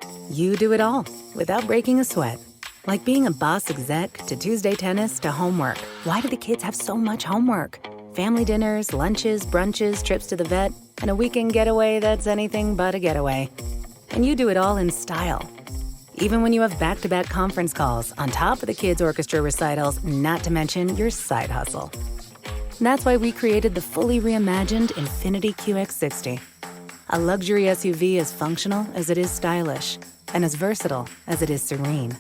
You do it all without breaking a sweat. Like being a boss exec to Tuesday tennis to homework. Why do the kids have so much homework? Family dinners, lunches, brunches, trips to the vet, and a weekend getaway that's anything but a getaway. And you do it all in style. Even when you have back-to-back conference calls on top of the kids' orchestra recitals, not to mention your side hustle. That's why we created the fully reimagined Infiniti QX60. A luxury SUV as functional as it is stylish, and as versatile as it is serene.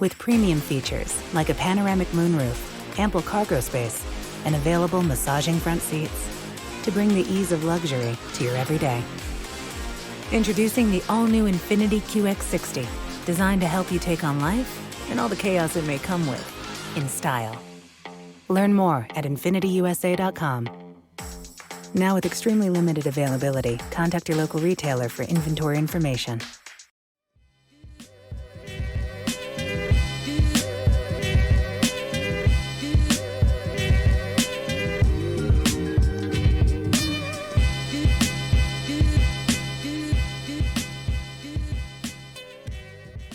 With premium features like a panoramic moonroof, ample cargo space, and available massaging front seats to bring the ease of luxury to your everyday. Introducing the all-new Infiniti QX60, designed to help you take on life and all the chaos it may come with, in style. Learn more at InfinityUSA.com. Now with extremely limited availability, contact your local retailer for inventory information.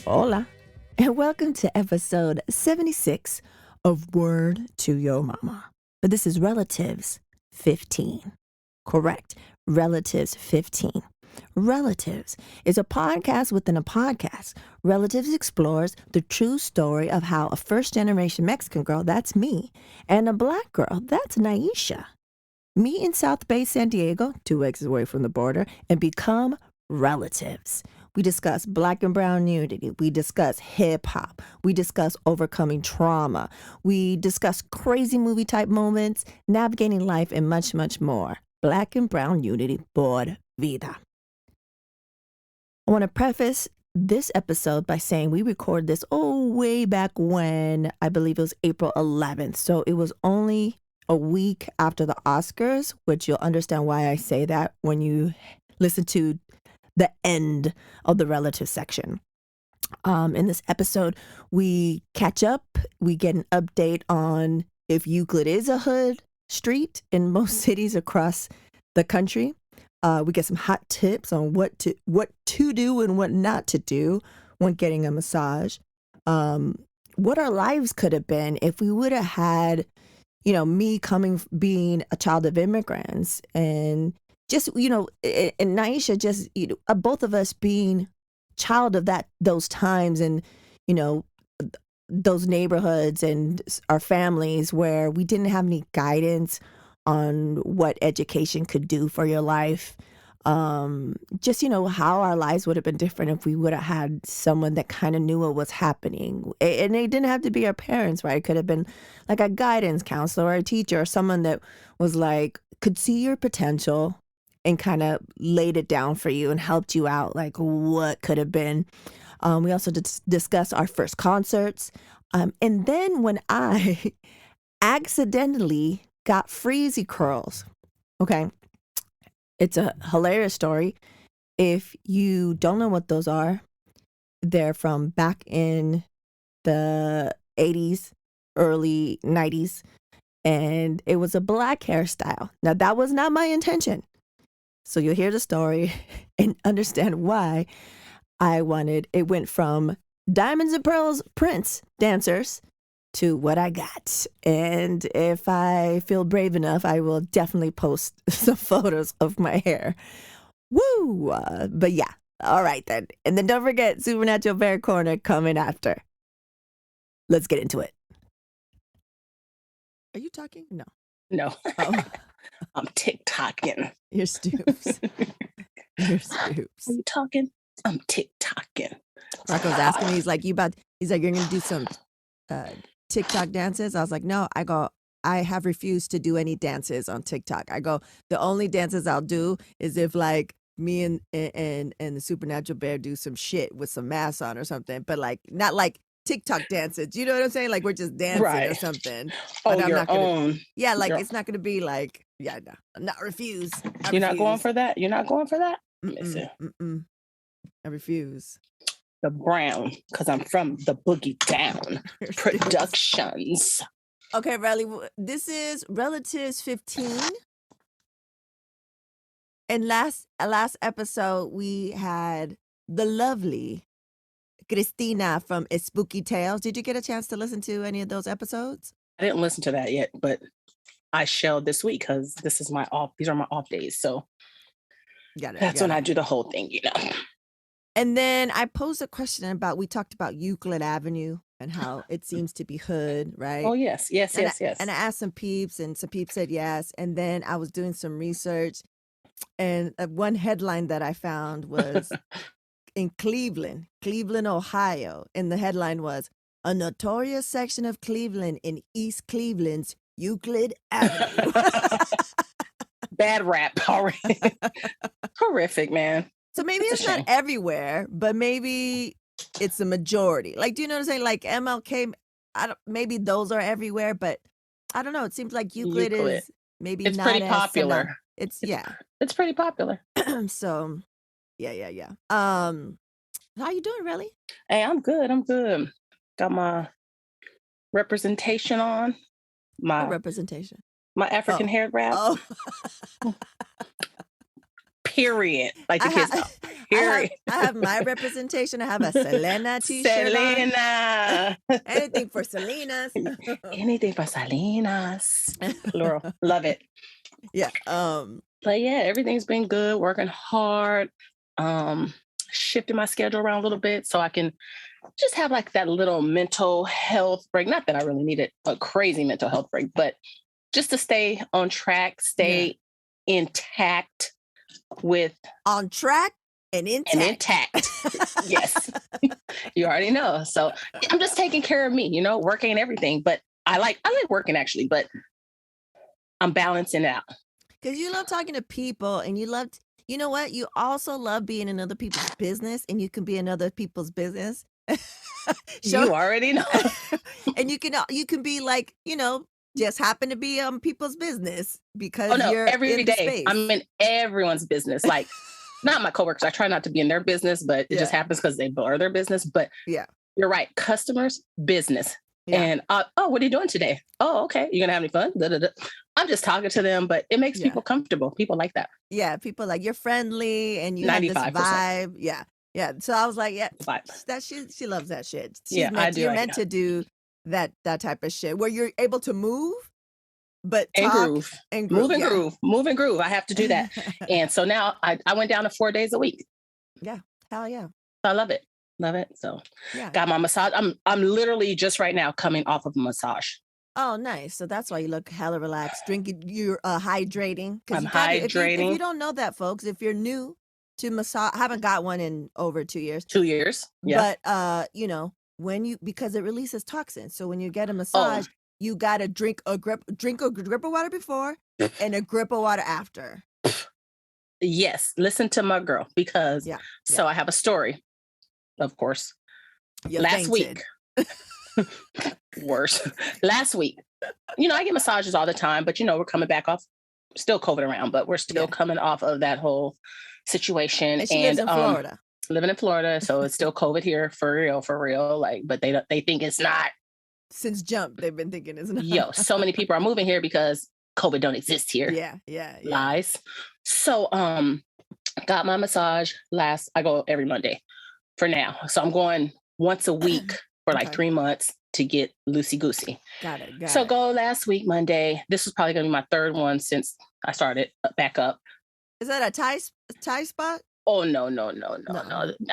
Hola, and welcome to episode 76 of Word to Your Mama. But this is Relatives 15. Correct, Relatives 15. Relatives is a podcast within a podcast. Relatives explores the true story of how a first-generation Mexican girl, that's me, and a black girl, that's Nyysha, meet in South Bay, San Diego, 2 exits away from the border, and become relatives. We discuss black and brown unity. We discuss hip hop. We discuss overcoming trauma. We discuss crazy movie type moments, navigating life, and much, much more. Black and brown unity, por vida. I want to preface this episode by saying we recorded this way back when, I believe it was April 11th. So it was only a week after the Oscars, which you'll understand why I say that when you listen to the end of the relative section. In this episode, we catch up. We get an update on if Euclid is a hood street in most cities across the country. We get some hot tips on what to do and what not to do when getting a massage. What our lives could have been if we would have had, me being a child of immigrants, and just, and Nyysha, just, both of us being child of those times, and, those neighborhoods and our families where we didn't have any guidance on what education could do for your life. Just, how our lives would have been different if we would have had someone that kind of knew what was happening. And they didn't have to be our parents, right? It could have been like a guidance counselor or a teacher or someone that was like, could see your potential and kind of laid it down for you and helped you out, like what could have been. We also discuss our first concerts. And then when I accidentally got Freezie Curls, okay, it's a hilarious story. If you don't know what those are, they're from back in the 80s, early 90s, and it was a black hairstyle. Now, that was not my intention. So you'll hear the story and understand why it went from Diamonds and Pearls Prince dancers to what I got. And if I feel brave enough, I will definitely post some photos of my hair. Woo! But yeah, all right then. And then don't forget Supernatural Bear Corner coming after. Let's get into it. Are you talking? No. No. Oh. I'm TikToking. You're stoops. You're stoops. Are you talking? I'm TikToking. Rocco's asking me, he's like, you're going to do some TikTok dances? I was like, no, I have refused to do any dances on TikTok. I go, the only dances I'll do is if like me and the Supernatural Bear do some shit with some masks on or something, but like, not like TikTok dances. You know what I'm saying? Like we're just dancing or something. But I'm your not gonna, own. yeah, like it's not going to be like, yeah, no, I'm not refuse. You're not going for that? You're not going for that? I refuse. The brown, because I'm from the Boogie Down Productions. Okay, Riley, this is Relatives 15. And last episode, we had the lovely Christina from Spooky Tales. Did you get a chance to listen to any of those episodes? I didn't listen to that yet, but I shall this week because this is my off. These are my off days, so that's when I do the whole thing, And then I posed a question about, we talked about Euclid Avenue and how it seems to be hood, right? Oh, yes. And I asked some peeps, and some peeps said yes. And then I was doing some research, and one headline that I found was in Cleveland, Ohio. And the headline was, "A notorious section of Cleveland in East Cleveland's Euclid Avenue." Bad rap already. Horrific, man. So maybe it's not everywhere, but maybe it's a majority. Like, do you know what I'm saying? Like MLK, maybe those are everywhere, but I don't know. It seems like Euclid. Is maybe it's not pretty popular. It's pretty popular. So, yeah. How you doing, really? Hey, I'm good. Got my representation on. What representation? My African hair wrap. Oh. Period. Like the kids know. Period. I have my representation. I have a Selena t-shirt. Selena. Anything for Selena's. Anything for Selena's. Laurel. Love it. Yeah. But yeah, everything's been good. Working hard. Shifting my schedule around a little bit so I can just have like that little mental health break. Not that I really needed a crazy mental health break, but just to stay on track, stay intact with on track and intact. Yes. You already know. So I'm just taking care of me, working and everything. But I like working actually, but I'm balancing it out. Because you love talking to people, and you know what? You also love being in other people's business, and you can be in other people's business. You already know. And you can be like, just happen to be people's business because you're every in day. Space. I'm in everyone's business. Like, not my coworkers. I try not to be in their business, but it just happens because they blur their business. But you're right. Customers, business. Yeah. And what are you doing today? Oh, okay. You gonna have any fun? Da, da, da. I'm just talking to them, but it makes people comfortable. People like that. Yeah, people like you're friendly and you have this vibe. Yeah. So I was like, that she loves that shit. You're meant to do that type of shit where you're able to move, but talk and groove. Move and groove. I have to do that. And so now I went down to 4 days a week. Yeah, hell yeah. I love it. So got my massage. I'm literally just right now coming off of a massage. Oh, nice. So that's why you look hella relaxed. Drinking, you're hydrating. I'm hydrating. If you don't know that, folks, if you're new to massage, I haven't got one in over 2 years. 2 years. Yeah. But because it releases toxins. So when you get a massage, you gotta drink a grip of water before and a grip of water after. Yes. Listen to my girl because so I have a story. Of course. Last week. Worse. Last week. I get massages all the time, but we're coming back off, still COVID around, but we're still coming off of that whole situation. And she lives in Florida. Living in Florida, so it's still COVID here for real. Like, but they think it's not. Since jump, they've been thinking it's not. Yo, so many people are moving here because COVID don't exist here. Yeah. Lies. So got my massage I go every Monday for now. So I'm going once a week for like 3 months to get loosey-goosey. Got it. So go last week, Monday. This is probably going to be my third one since I started back up. Is that a Thai spot? Oh, no.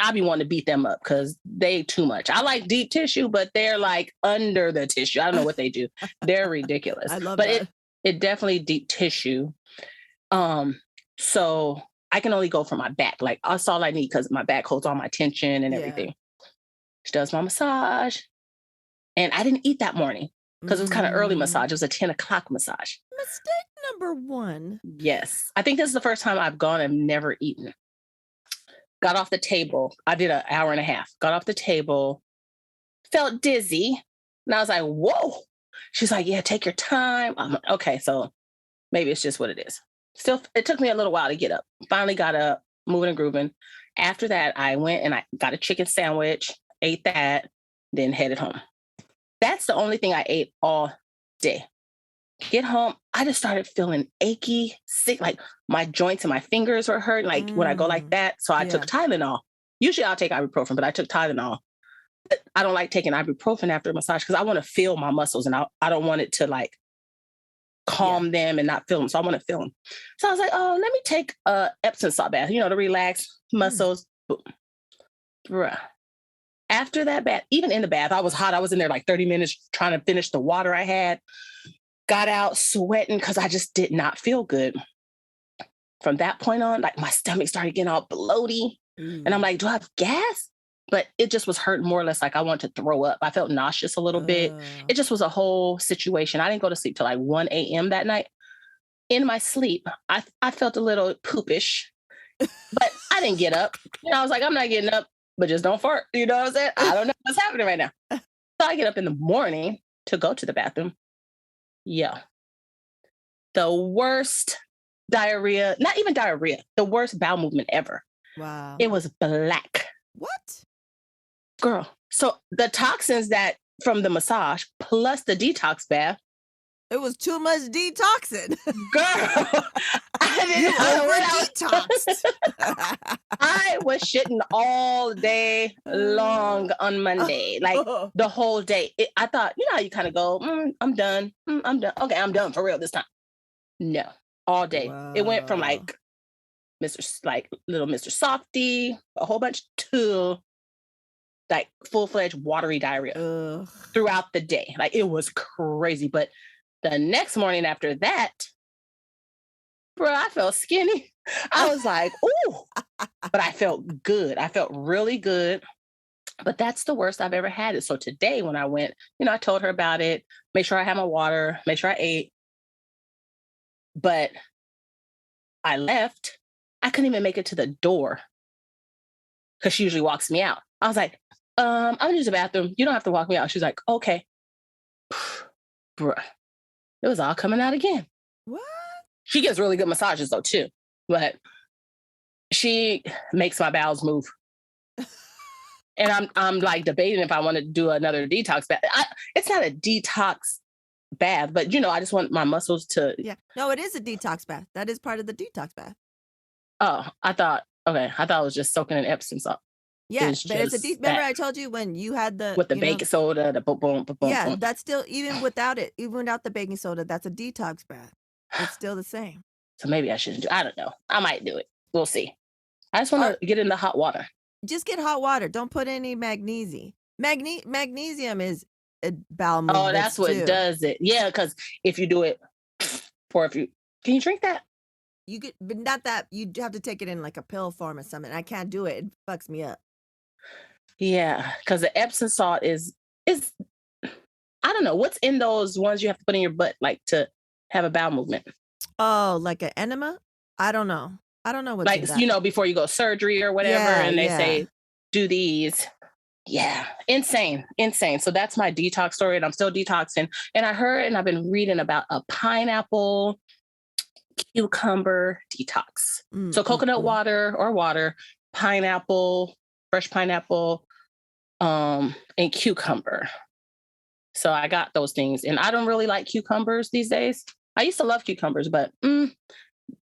I be wanting to beat them up because they too much. I like deep tissue, but they're like under the tissue. I don't know what they do. They're ridiculous. I love that. It definitely deep tissue. So I can only go for my back. Like, that's all I need because my back holds all my tension and everything. She does my massage. And I didn't eat that morning because it was kind of early massage. It was a 10 o'clock massage. Mistake number 1. Yes. I think this is the first time I've gone and never eaten. Got off the table. I did an hour and a half. Got off the table. Felt dizzy. And I was like, whoa. She's like, yeah, take your time. I'm like, okay, so maybe it's just what it is. Still, it took me a little while to get up. Finally got up, moving and grooving. After that, I went and I got a chicken sandwich, ate that, then headed home. That's the only thing I ate all day. Get home, I just started feeling achy, sick, like my joints and my fingers were hurting, like when I go like that. So I took Tylenol. Usually I'll take ibuprofen, but I took Tylenol. I don't like taking ibuprofen after a massage because I want to feel my muscles and I don't want it to like calm them and not feel them. So I want to feel them. So I was like, oh, let me take a Epsom salt bath, to relax muscles. Bruh. After that bath, even in the bath, I was hot. I was in there like 30 minutes trying to finish the water I had. Got out sweating because I just did not feel good. From that point on, like my stomach started getting all bloaty. And I'm like, do I have gas? But it just was hurting more or less like I wanted to throw up. I felt nauseous a little bit. It just was a whole situation. I didn't go to sleep till like 1 a.m. that night. In my sleep, I felt a little poopish, but I didn't get up. I was like, I'm not getting up, but just don't fart. You know what I'm saying? I don't know what's happening right now. So I get up in the morning to go to the bathroom. Yeah. The worst diarrhea, not even diarrhea, the worst bowel movement ever. Wow. It was black. What? Girl. So the toxins that from the massage plus the detox bath. It was too much detoxing. Girl. I over-detoxed. I was shitting all day long on Monday. Like the whole day. I thought, how you kind of go, I'm done. I'm done. Okay, I'm done for real this time. No. All day. Wow. It went from like little Mr. Softy, a whole bunch to like full-fledged watery diarrhea throughout the day. Like it was crazy. But the next morning after that, bro, I felt skinny. I was like, ooh, but I felt good. I felt really good. But that's the worst I've ever had it. So today when I went, I told her about it, make sure I had my water, make sure I ate. But I left. I couldn't even make it to the door because she usually walks me out. I was like, I'm gonna use the bathroom. You don't have to walk me out. She's like, okay. Bruh. It was all coming out again. What? She gives really good massages though too. But she makes my bowels move. And I'm like debating if I want to do another detox bath. It's not a detox bath, but I just want my muscles to. Yeah. No, it is a detox bath. That is part of the detox bath. Oh, I thought it was just soaking in Epsom salt. Yeah, but it's a remember I told you when you had with the baking soda, the boom. Yeah, that's still even without the baking soda, that's a detox bath. It's still the same. So maybe I shouldn't do. I don't know. I might do it. We'll see. I just want to get in the hot water. Just get hot water. Don't put any magnesium. Magnesium is a bowel movement. Oh, that's what does it. Yeah, because if you do it, can you drink that? You get, but not that. You have to take it in like a pill form or something. I can't do it. It fucks me up. Yeah, because the Epsom salt is I don't know what's in those ones you have to put in your butt like to have a bowel movement. Oh, like an enema? I don't know. I don't know what's like in that. Before you go surgery or whatever, and they say do these. Yeah, insane. So that's my detox story, and I'm still detoxing. And I heard and I've been reading about a pineapple cucumber detox. So coconut water or water, pineapple, fresh pineapple, and cucumber. So I got those things, and I don't really like cucumbers these days. I used to love cucumbers, but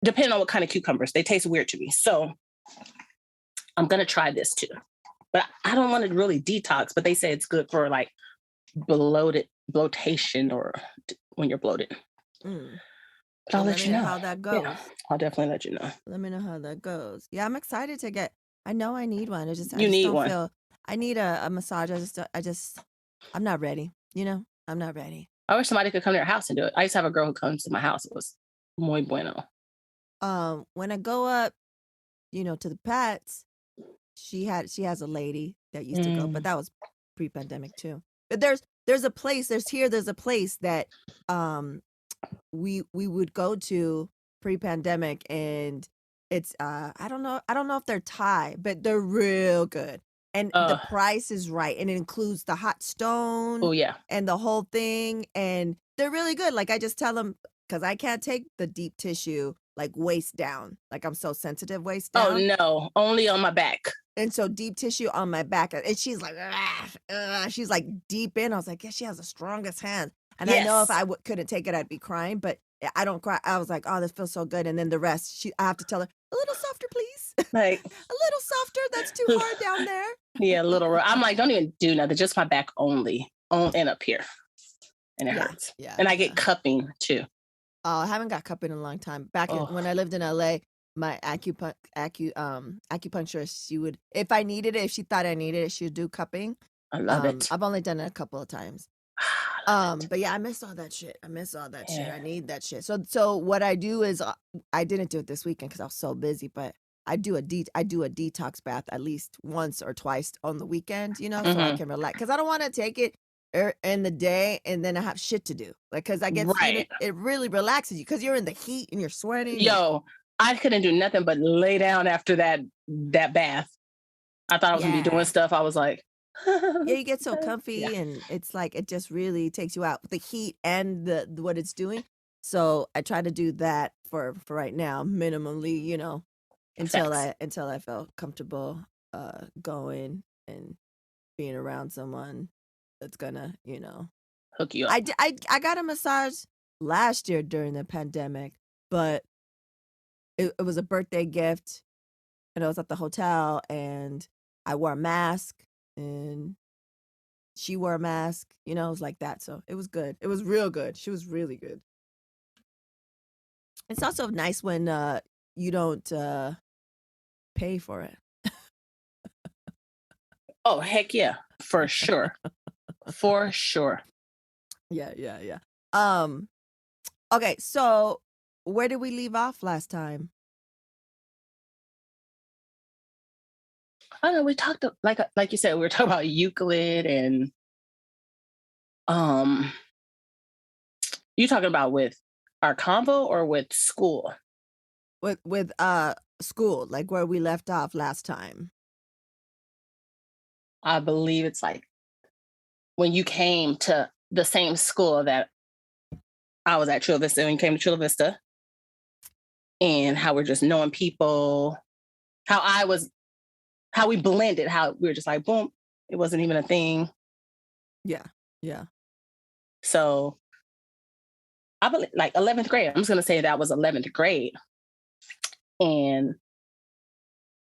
depending on what kind of cucumbers, they taste weird to me. So I'm going to try this too. But I don't want to really detox, but they say it's good for like bloatation or when you're bloated. But I'll let you know how that goes. Yeah, I'll definitely let you know. Let me know how that goes. Yeah, I'm excited to get. I know I need one. I just need don't one. Feel. I need a massage. I'm not ready. I'm not ready. I wish somebody could come to your house and do it. I used to have a girl who comes to my house. It was muy bueno. When I go up, to the Pats, she has a lady that used to go, but that was pre-pandemic too. But there's a place that we would go to pre-pandemic, and it's I don't know if they're Thai, but they're real good. And the price is right, and it includes the hot stone. Oh yeah, and the whole thing, and they're really good. Like I just tell them, because I can't take the deep tissue like waist down. Like I'm so sensitive waist down. Oh no, only on my back. And so deep tissue on my back, and she's like, she's like deep in. I was like, yeah, she has the strongest hands. And I know if I couldn't take it, I'd be crying, but I don't cry. I was like, oh, this feels so good. And then the rest, I have to tell her a little softer, please. Like a little softer. That's too hard down there. Yeah, a little. I'm like, don't even do nothing. Just my back only, and up here, and it hurts. Yeah, and I get cupping too. Oh, I haven't got cupping in a long time. When I lived in LA, my acupuncturist, she would, if I needed it, if she thought I needed it, she would do cupping. I love it. I've only done it a couple of times. But yeah, I miss all that shit. Shit. I need that shit. So what I do is, I didn't do it this weekend because I was so busy, but I do a detox bath at least once or twice on the weekend, so I can relax. Because I don't want to take it in the day and then I have shit to do. Like, because I get it really relaxes you because you're in the heat and you're sweating. Yo, I couldn't do nothing but lay down after that bath. I thought I was gonna be doing stuff. I was like, yeah, you get so comfy and it's like it just really takes you out, the heat and the what it's doing. I try to do that for right now, minimally, until I felt comfortable going and being around someone that's gonna, hook you up. I got a massage last year during the pandemic, but it was a birthday gift and I was at the hotel and I wore a mask and she wore a mask, it was like that. So it was good. It was real good. She was really good. It's also nice when you don't pay for it. Oh, heck yeah. For sure. For sure. Yeah. Okay, so where did we leave off last time? I don't know. We talked like you said, we were talking about Euclid and you talking about with our convo or with school? With school, like where we left off last time. I believe it's like when you came to the same school that I was at, Chula Vista, when you came to Chula Vista, and how we're just knowing people, how we blended, how we were just like, boom, it wasn't even a thing. Yeah. So I believe like 11th grade, I'm just going to say that was 11th grade. And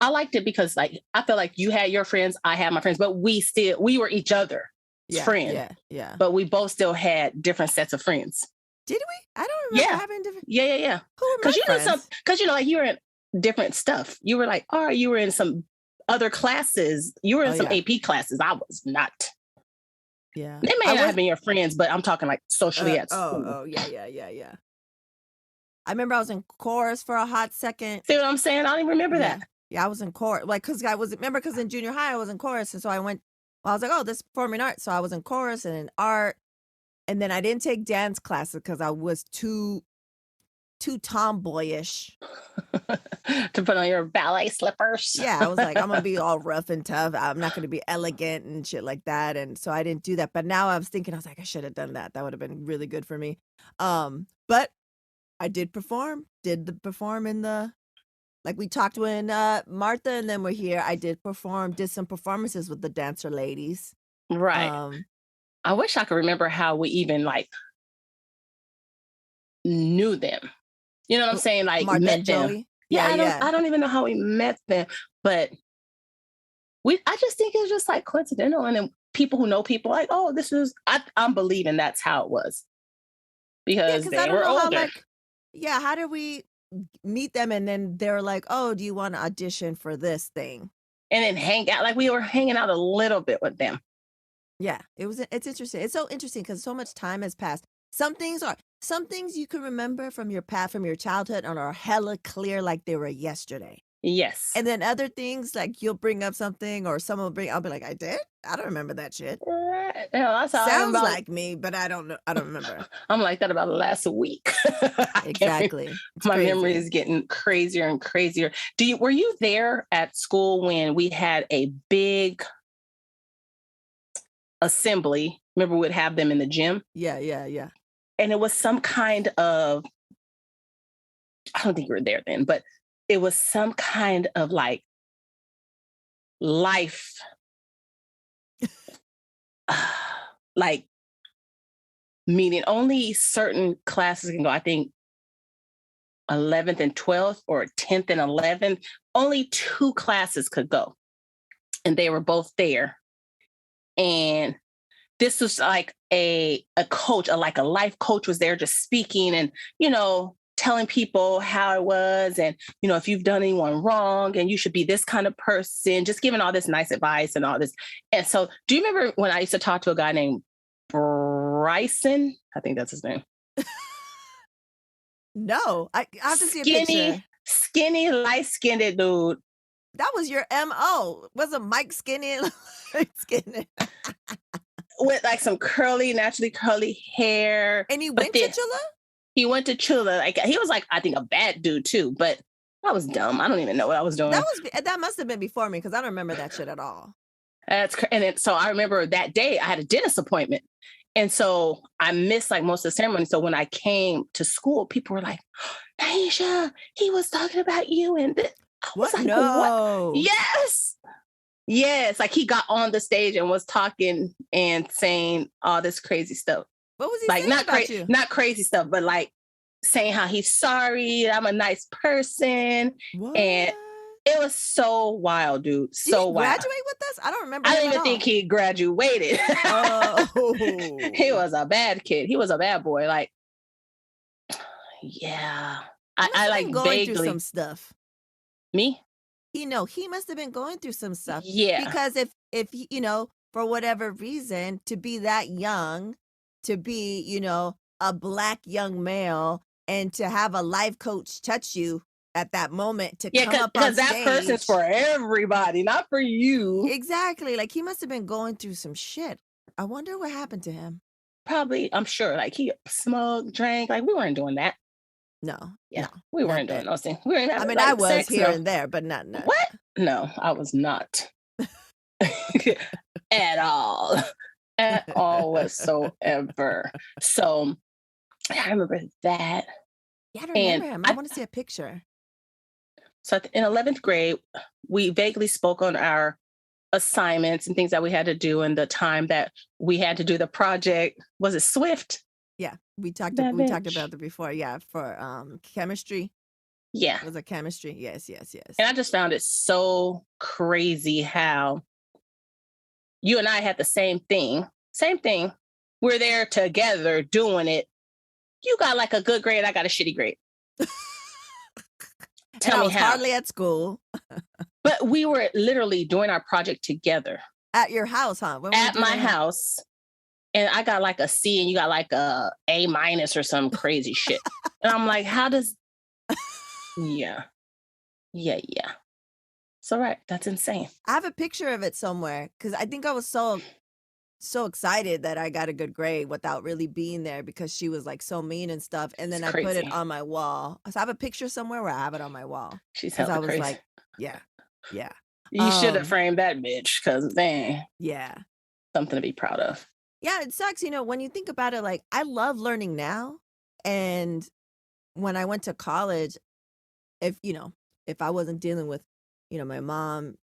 I liked it because like, I felt like you had your friends, I had my friends, but we were each other's friend. Yeah. But we both still had different sets of friends. Did we? I don't remember having different. Yeah. Who were my friends? Because like you were in different stuff. You were like, you were in some other classes. You were in some AP classes. I was not. Yeah. They may not have been your friends, but I'm talking like socially at school. Oh, yeah. I remember I was in chorus for a hot second. See what I'm saying? I don't even remember that. Yeah, I was in chorus. Like, because in junior high, I was in chorus. And so I was like, oh, this is performing arts. So I was in chorus and in art. And then I didn't take dance classes because I was too tomboyish. To put on your ballet slippers. Yeah, I was like, I'm going to be all rough and tough. I'm not going to be elegant and shit like that. And so I didn't do that. But now I was like, I should have done that. That would have been really good for me. But I did perform in the, like we talked when Martha and them were here. I did some performances with the dancer ladies. Right. I wish I could remember how we even like knew them. You know what I'm saying? Like Martha met and them. Joey? I don't even know how we met them, but I just think it's just like coincidental. And then people who know people like, oh, I'm believing that's how it was. Because they were older. How did we meet them? And then they were like, oh, do you want to audition for this thing? And then hang out. Like we were hanging out a little bit with them. Yeah, it's interesting. It's so interesting because so much time has passed. Some things you can remember from your childhood and are hella clear like they were yesterday. Yes. And then other things like you'll bring up something or someone will I'll be like, I did? I don't remember that shit. Right. That's how sounds like me, but I don't know. I don't remember. I'm like that about last week. Exactly. My memory is getting crazier and crazier. Were you there at school when we had a big assembly? Remember we'd have them in the gym? Yeah. And it was some kind of, I don't think you were there then, but it was some kind of like life, like meaning only certain classes can go. I think 11th and 12th or 10th and 11th only 2 classes could go, and they were both there. And this was like a coach, like a life coach was there just speaking and, telling people how it was. And, if you've done anyone wrong and you should be this kind of person, just giving all this nice advice and all this. And so do you remember when I used to talk to a guy named Bryson? I think that's his name. No, I have to see a picture. Skinny, light-skinned dude. That was your MO. Wasn't Mike skinny? Skinny. With like some naturally curly hair. And he went to Chula? He went to Chula. Like he was like, I think a bad dude too, but I was dumb. I don't even know what I was doing. That must have been before me because I don't remember that shit at all. So I remember that day I had a dentist appointment. And so I missed like most of the ceremony. So when I came to school, people were like, Nyysha, he was talking about you. And I was like, no. What? Yes. Like he got on the stage and was talking and saying all this crazy stuff. What was he saying about you? Not crazy stuff, but like saying how he's sorry. I'm a nice person. What? And it was so wild, dude. So wild. Did he graduate with us? I don't remember. I don't even think he graduated. Oh. He was a bad kid. He was a bad boy. Like, yeah. I like going vaguely through some stuff. Me? He must have been going through some stuff. Yeah. Because if for whatever reason, to be that young, to be, a Black young male, and to have a life coach touch you at that moment to come up on stage. Because that person's for everybody, not for you. Exactly. Like he must have been going through some shit. I wonder what happened to him. Probably, I'm sure. Like he smoked, drank. Like we weren't doing that. No. Yeah, we weren't doing those things. We weren't having, I was here and there, but not. What? No, I was not. At all whatsoever. So I remember that. Yeah, I don't remember him. I want to see a picture. So in 11th grade, we vaguely spoke on our assignments and things that we had to do, and the time that we had to do the project. Was it Swift? Yeah, we talked about it before. Yeah, for chemistry. Yeah, it was a chemistry. Yes. And I just found it so crazy how you and I had the same thing. We're there together doing it. You got like a good grade. I got a shitty grade. Tell me how. Hardly at school. But we were literally doing our project together. At your house, huh? At my house. And I got like a C and you got like a A- or some crazy shit. And I'm like, how does... Yeah. So right. That's insane. I have a picture of it somewhere because I think I was so excited that I got a good grade without really being there because she was like so mean and stuff. And then I put it on my wall. So I have a picture somewhere where I have it on my wall. She's hella crazy. Like, yeah. You should have framed that bitch because, man. Yeah. Something to be proud of. Yeah, it sucks. When you think about it, like I love learning now. And when I went to college, if I wasn't dealing with, my mom,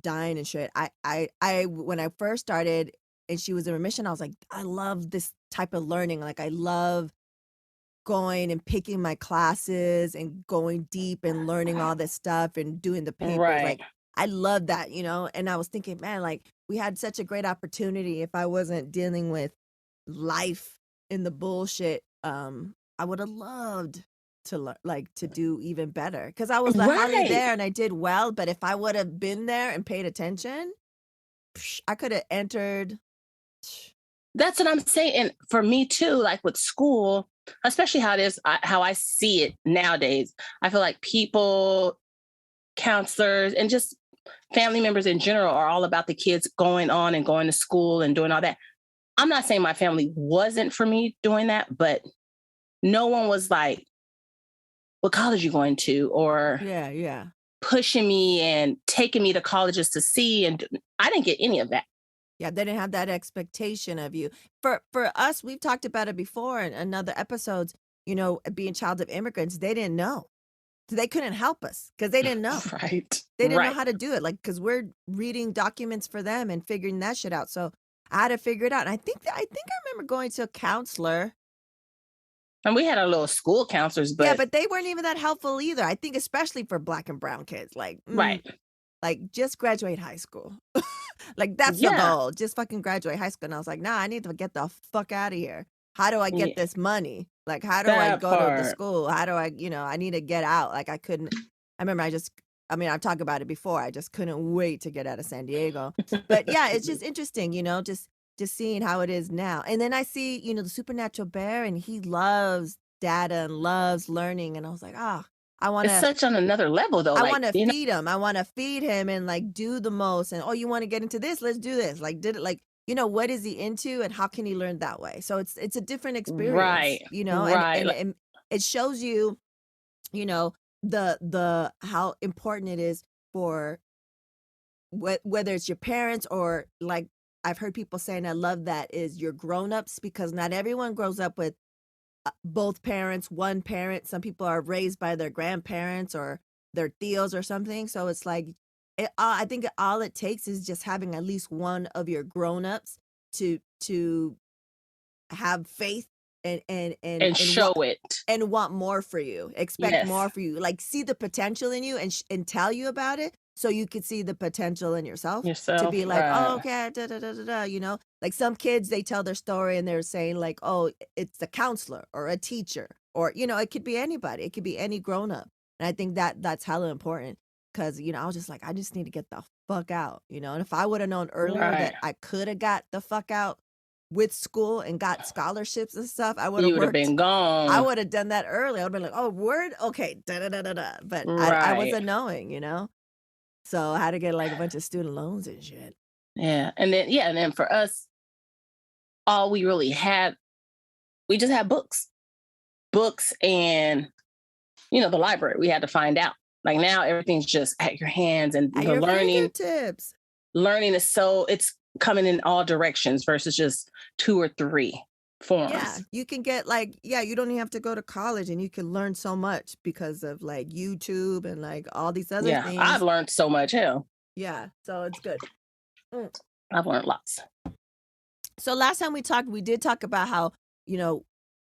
dying and shit, I when I first started and she was in remission, I was like, I love this type of learning. Like I love going and picking my classes and going deep and learning all this stuff and doing the papers. Right. Like I love that, and I was thinking, man, like we had such a great opportunity. If I wasn't dealing with life in the bullshit, I would have loved to learn, like to do even better. Because I was like hardly there and I did well. But if I would have been there and paid attention, I could have entered. That's what I'm saying. And for me too, like with school, especially how I see it nowadays, I feel like people, counselors, and just family members in general are all about the kids going on and going to school and doing all that. I'm not saying my family wasn't for me doing that, but no one was like, what college are you going to? Or pushing me and taking me to colleges to see. And I didn't get any of that. Yeah, they didn't have that expectation of you. For us, we've talked about it before in other episodes, being child of immigrants, they didn't know. So they couldn't help us because they didn't know. Right. They didn't know how to do it. Like, because we're reading documents for them and figuring that shit out. So I had to figure it out. And I think I remember going to a counselor And we had our little school counselors, but... Yeah, but they weren't even that helpful either. I think especially for Black and brown kids. Like, right. Like, just graduate high school. Like, that's the goal. Just fucking graduate high school. And I was like, nah, I need to get the fuck out of here. How do I get this money? Like, how do I go to the school? How do I, I need to get out. Like, I couldn't, I remember I've talked about it before. I just couldn't wait to get out of San Diego. But yeah, it's just interesting, just seeing how it is now. And then I see, the supernatural bear, and he loves data and loves learning. And I was like, I want to. It's such on another level, though. I want to feed him. I want to feed him and like do the most. And you want to get into this? Let's do this. Like, what is he into, and how can he learn that way? So it's a different experience, right? Right. And it shows you, the how important it is for whether it's your parents or like I've heard people saying, I love that, is your grown-ups, because not everyone grows up with both parents, one parent. Some people are raised by their grandparents or their tios or something. So it's like, I think all it takes is just having at least one of your grown-ups to have faith and show it and want more for you, expect more for you, like see the potential in you and tell you about it. So you could see the potential in yourself to be like, oh, okay, like some kids, they tell their story and they're saying like, oh, it's a counselor or a teacher, or, it could be anybody. It could be any grown up. And I think that's hella important, because, I was just like, I just need to get the fuck out, and if I would have known earlier that I could have got the fuck out with school and got scholarships and stuff, I would have been gone. I would have done that early. I would have been like, oh, word? Okay, da-da-da-da-da. But I wasn't knowing, So I had to get like a bunch of student loans and shit. Yeah. And then for us, all we really had, we just had books and, the library. We had to find out. Like now everything's just at your hands, and at the your learning tips. Learning is it's coming in all directions versus just 2 or 3 forms. Yeah, you can get you don't even have to go to college, and you can learn so much because of like YouTube and like all these other things. Yeah, I've learned so much. Hell. Yeah, so it's good. I've learned lots. So last time we talked, we did talk about how,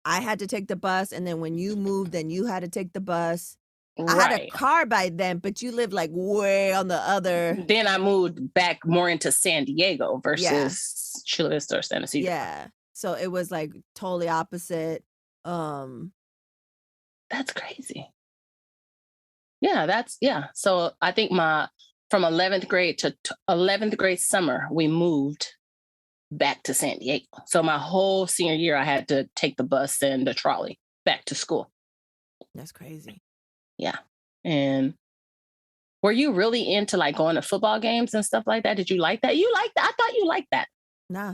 I had to take the bus, and then when you moved, then you had to take the bus. Right. I had a car by then, but you lived like way on the other. Then I moved back more into San Diego versus Chula Vista or San Ysidro. Yeah. So it was like totally opposite. That's crazy. Yeah, So I think from 11th grade to 11th grade summer, we moved back to San Diego. So my whole senior year, I had to take the bus and the trolley back to school. That's crazy. Yeah. And were you really into like going to football games and stuff like that? Did you like that? You liked that? I thought you liked that. Nah.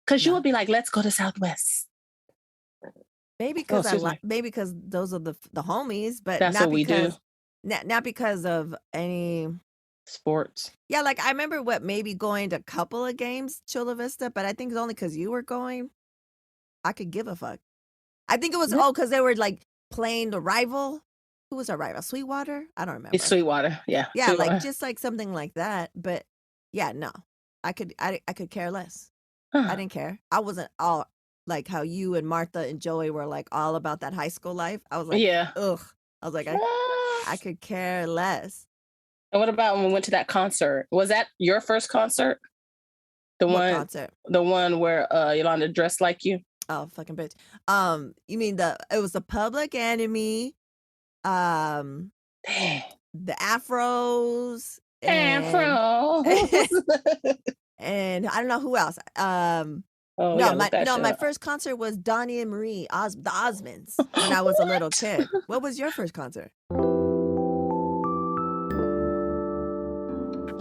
Because you would be like, let's go to Southwest. Maybe because those are the homies, but that's not what we do. Not because of any sports. Yeah, like I remember maybe going to a couple of games, Chula Vista, but I think it's only because you were going. I could give a fuck. I think it was because they were like playing the rival. Who was our rival? Sweetwater? I don't remember. It's Sweetwater, yeah. Yeah, Sweetwater. like just like something like that. But yeah, no, I could care less. Huh. I didn't care. I wasn't all like how you and Martha and Joey were like all about that high school life. I was like, ugh. I was like, I could care less. And what about when we went to that concert? Was that your first concert? What concert? The one where Yolanda dressed like you? Oh, fucking bitch. You mean it was the Public Enemy, the Afros. And I don't know who else. My first concert was Donnie and Marie, the Osmonds, when I was a little kid. What was your first concert?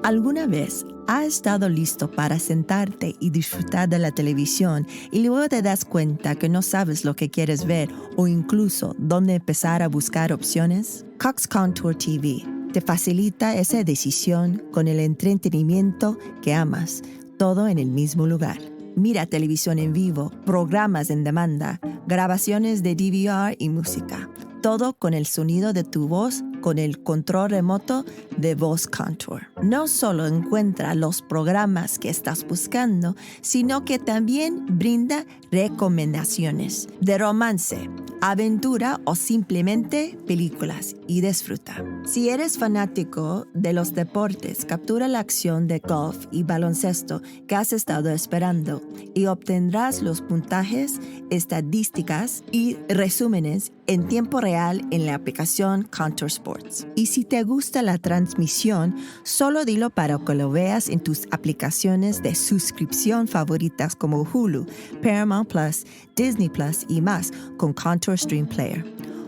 ¿Alguna vez has estado listo para sentarte y disfrutar de la televisión y luego te das cuenta que no sabes lo que quieres ver o incluso dónde empezar a buscar opciones? Cox Contour TV te facilita esa decisión con el entretenimiento que amas, todo en el mismo lugar. Mira televisión en vivo, programas en demanda, grabaciones de DVR y música. Todo con el sonido de tu voz con el control remoto de Voz Contour. No solo encuentra los programas que estás buscando, sino que también brinda recomendaciones de romance, aventura o simplemente películas y disfruta. Si eres fanático de los deportes, captura la acción de golf y baloncesto que has estado esperando y obtendrás los puntajes, estadísticas y resúmenes en tiempo real en la aplicación Contour Sports. Y si te gusta la transmisión, solo dilo para que lo veas en tus aplicaciones de suscripción favoritas como Hulu, Paramount Plus, Disney Plus y más con Contour Stream Player.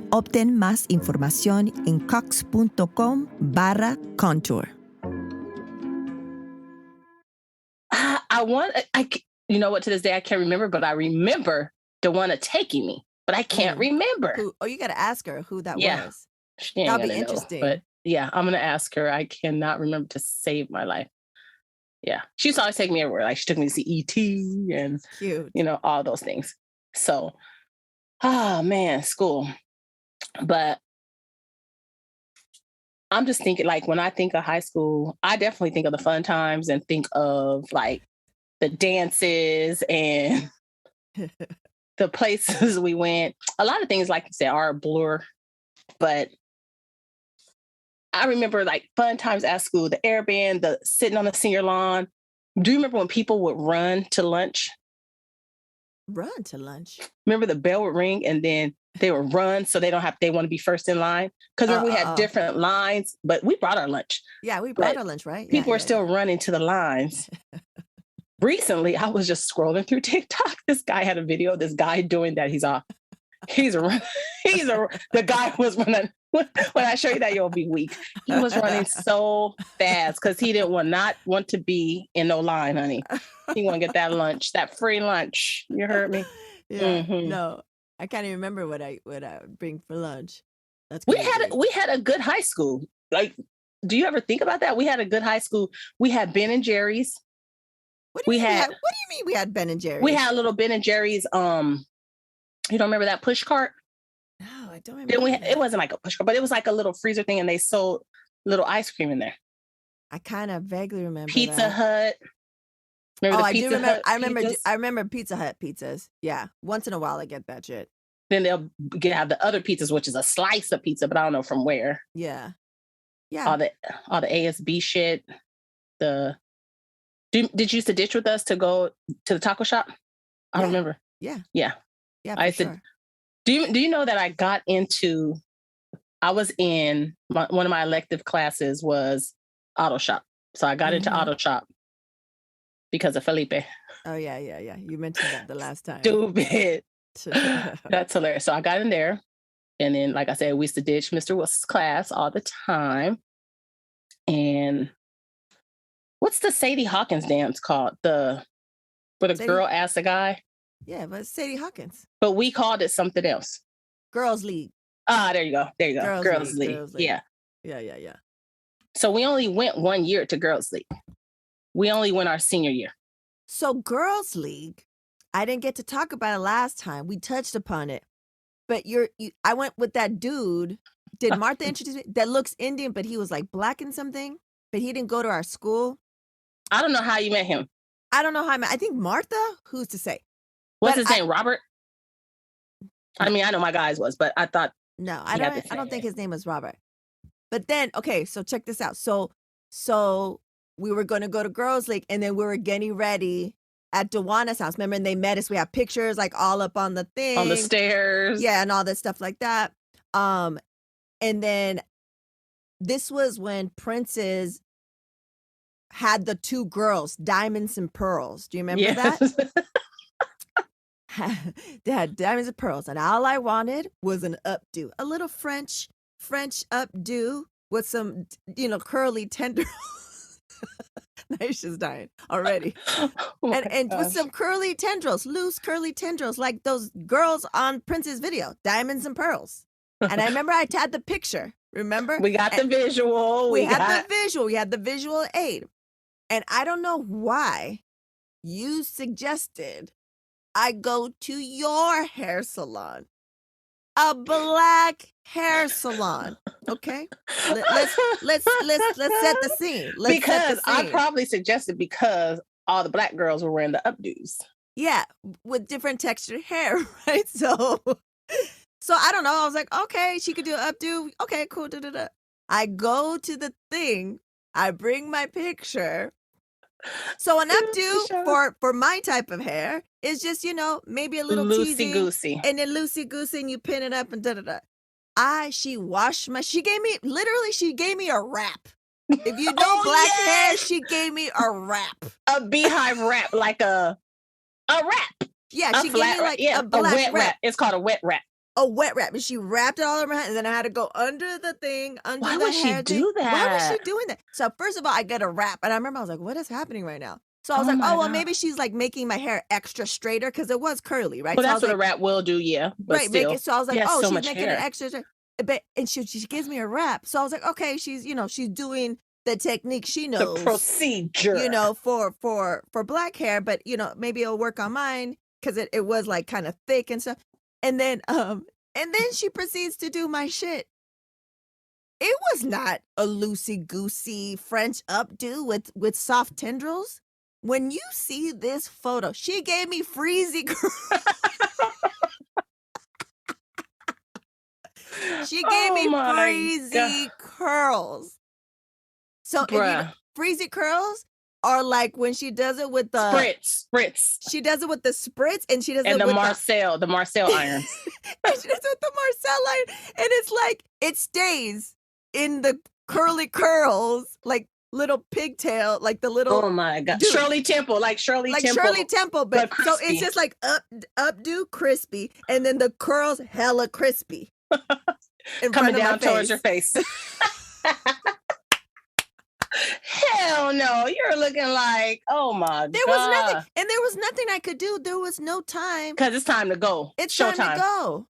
Obtén más información en cox.com/contour. You know what, to this day I can't remember, but I remember the one taking me, but I can't remember. You got to ask her who that was. She ain't That'll be gonna interesting. know, but yeah, I'm gonna ask her. I cannot remember to save my life. Yeah, she's always taking me everywhere. Like she took me to see E.T. and Cute. all those things. So, man, school. But I'm just thinking, like, when I think of high school, I definitely think of the fun times and think of like the dances and the places we went. A lot of things, like you said, are a blur, but I remember like fun times at school, the air band, the sitting on the senior lawn. Do you remember when people would run to lunch? Run to lunch? Remember the bell would ring and then they would run so they want to be first in line? Because remember we had different lines, but we brought our lunch. Yeah, we brought our lunch, right? People were still running to the lines. Recently, I was just scrolling through TikTok. This guy had a video of this guy doing that. The guy was running. When I show you that, you'll be weak. He was running so fast because he didn't want to be in no line, honey. He want to get that lunch, that free lunch. You heard me? Yeah. Mm-hmm. No, I can't even remember what I bring for lunch. That's we had a good high school. Like, do you ever think about that? We had a good high school. We had Ben and Jerry's. What do you mean we had Ben and Jerry's? We had a little Ben and Jerry's. You don't remember that push cart? No, I don't remember. It wasn't like a push cart, but it was like a little freezer thing, and they sold little ice cream in there. I kind of vaguely remember Pizza Hut. Remember I do remember. I remember pizzas? Pizza Hut pizzas. Yeah, once in a while I get that shit. Then they'll have the other pizzas, which is a slice of pizza, but I don't know from where. Yeah. All the ASB shit. Did you used to ditch with us to go to the taco shop? I don't remember. Yeah. I said, do you know that I was in one of my elective classes was auto shop. So I got into auto shop because of Felipe. Oh yeah. You mentioned that the last time. Stupid. That's hilarious. So I got in there, and then, like I said, we used to ditch Mr. Wilson's class all the time. And what's the Sadie Hawkins dance called? Where the girl asked the guy. Yeah, but it's Sadie Hawkins. But we called it something else. Girls League. There you go. Girls League. Girls League. Yeah. So we only went 1 year to Girls League. We only went our senior year. So Girls League, I didn't get to talk about it last time. We touched upon it. But I went with that dude. Did Martha introduce me? That looks Indian, but he was like black and something. But he didn't go to our school. I don't know how you met him. I don't know how I met. I think Martha. Who's to say? What's his name? Robert? I mean, I know my guys was, but I thought. No, I don't think his name was Robert. But then, okay, so check this out. So we were going to go to Girls League, and then we were getting ready at Dewana's house. Remember, and they met us. We have pictures like all up on the thing. On the stairs. Yeah, and all that stuff like that. And then this was when Prince's had the two girls, Diamonds and Pearls. Do you remember that? They had Diamonds and Pearls, and all I wanted was an updo, a little French updo with some, curly tendrils. Nyysha's dying already. And with some curly tendrils, loose curly tendrils, like those girls on Prince's video, Diamonds and Pearls. And I remember I had the picture. Remember? We got the visual. We had the visual. We had the visual aid. And I don't know why you suggested I go to your hair salon, a black hair salon. Okay. Let's set the scene. Because I probably suggested because all the black girls were wearing the updos. Yeah, with different textured hair, right? So I don't know. I was like, okay, she could do an updo. Okay, cool. Da-da-da. I go to the thing. I bring my picture. So an updo for my type of hair is just, maybe a little loosey-goosey. And then loosey-goosey and you pin it up and da-da-da. She gave me a wrap. If you know black hair, she gave me a wrap. A beehive wrap, like a wrap. Yeah, she gave me like a black wet wrap. It's called a wet wrap. A wet wrap. And she wrapped it all around, and then I had to go under the thing, under Why the would hair she do that? Why was she doing that? So first of all, I get a wrap, and I remember I was like, what is happening right now? So I was like, well, maybe she's like making my hair extra straighter because it was curly, right? Well, so that's what a wrap will do, yeah. But right, still, so I was like, she's making hair. it extra straight. But and she gives me a wrap. So I was like, okay, she's doing the technique she knows. The procedure. For black hair, but maybe it'll work on mine because it was like kind of thick and stuff. And then she proceeds to do my shit. It was not a loosey-goosey French updo with soft tendrils. When you see this photo, she gave me Freezie Curls. She gave me Freezie Curls. So Freezie Curls are like when she does it with the spritz. She does it with the spritz, and she does it with the Marcel iron. And she does it with the Marcel iron, and it's like it stays in the curly curls, like little pigtail, like the little. Oh my God, Shirley Temple, like Shirley Temple, but so it's just like updo crispy, and then the curls hella crispy. Coming down towards your face. Hell no, you're looking like, oh my God. There was nothing, and there was nothing I could do. There was no time. Because it's time to go. It's time to go.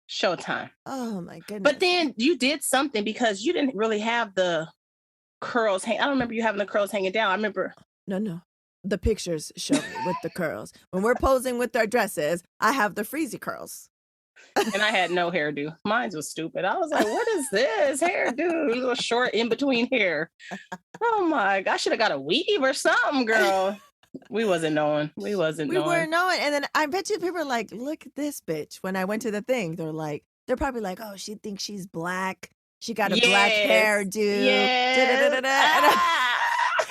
Showtime. Oh my goodness. But then you did something because you didn't really have the curls I don't remember you having the curls hanging down. I remember. No. The pictures show me with the curls. When we're posing with our dresses, I have the Freezie Curls. And I had no hairdo. Mine was stupid. I was like, what is this hairdo? A little short in between hair. Oh my God. I should have got a weave or something, girl. We wasn't knowing. We weren't knowing. And then I bet you people are like, look at this bitch. When I went to the thing, they're probably like, oh, she thinks she's black. She got a black hairdo.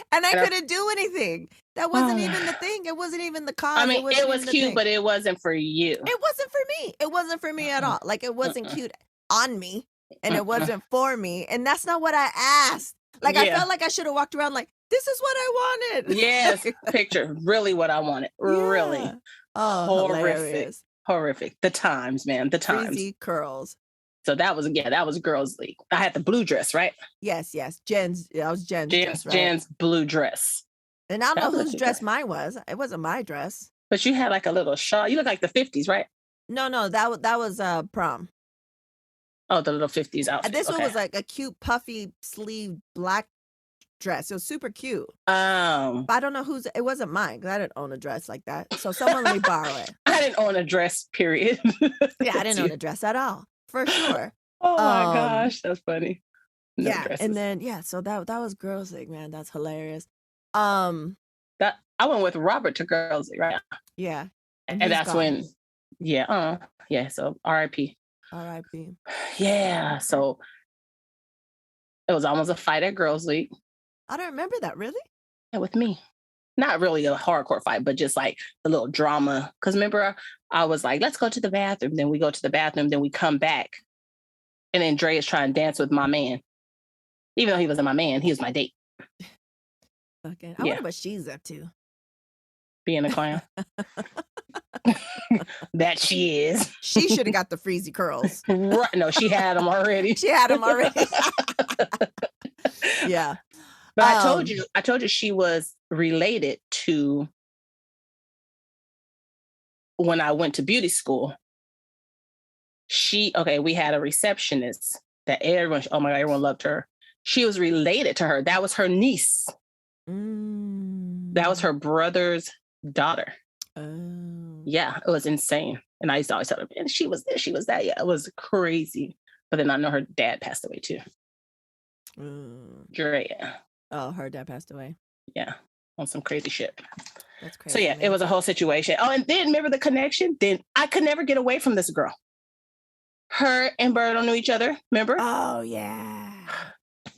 And I couldn't do anything. That wasn't even the thing. It wasn't even the cause. I mean, it was cute, but it wasn't for you. It wasn't for me. It wasn't for me at all. Like, it wasn't cute on me, and it wasn't for me. And that's not what I asked. Like, I felt like I should have walked around like, this is what I wanted. Yes, picture. Really what I wanted. Yeah. Really. Oh, hilarious. Horrific. The times, man. The times. Freezie Curls. So that was Girls League. I had the blue dress, right? Yes. Jen's. That was Jen's dress, right? Jen's blue dress. And I don't know whose dress mine was. It wasn't my dress. But you had like a little shawl. You look like the 50s, right? No, that was prom. Oh, the little 50s outfit. This one was like a cute puffy sleeve black dress. It was super cute. But I don't know it wasn't mine because I didn't own a dress like that. So someone let me borrow it. I didn't own a dress, period. Yeah, I didn't own a dress at all. For sure. Oh my gosh, that's funny. No dresses. And then so that was Girls League, man. That's hilarious. That I went with Robert to Girls League, right? Yeah. And that's when so R.I.P. R.I.P. Yeah, so it was almost a fight at Girls League. I don't remember that, really? Yeah, with me. Not really a hardcore fight, but just like a little drama. Because remember, I was like, let's go to the bathroom. Then we go to the bathroom. Then we come back. And then Dre is trying to dance with my man. Even though he wasn't my man, he was my date. Okay. I wonder what she's up to. Being a clown. That she is. She should have got the Freezie Curls. Right. No, she had them already. Yeah. But I told you she was related to when I went to beauty school. We had a receptionist that everyone loved her. She was related to her. That was her niece. That was her brother's daughter. Oh. Yeah, it was insane. And I used to always tell her, man, she was this, she was that. Yeah, it was crazy. But then I know her dad passed away too. Drea. Oh, her dad passed away. Yeah, on some crazy shit. That's crazy. So yeah, man. it was a whole situation. Oh, and then remember the connection? Then I could never get away from this girl. Her and Bird knew each other, remember? Oh, yeah.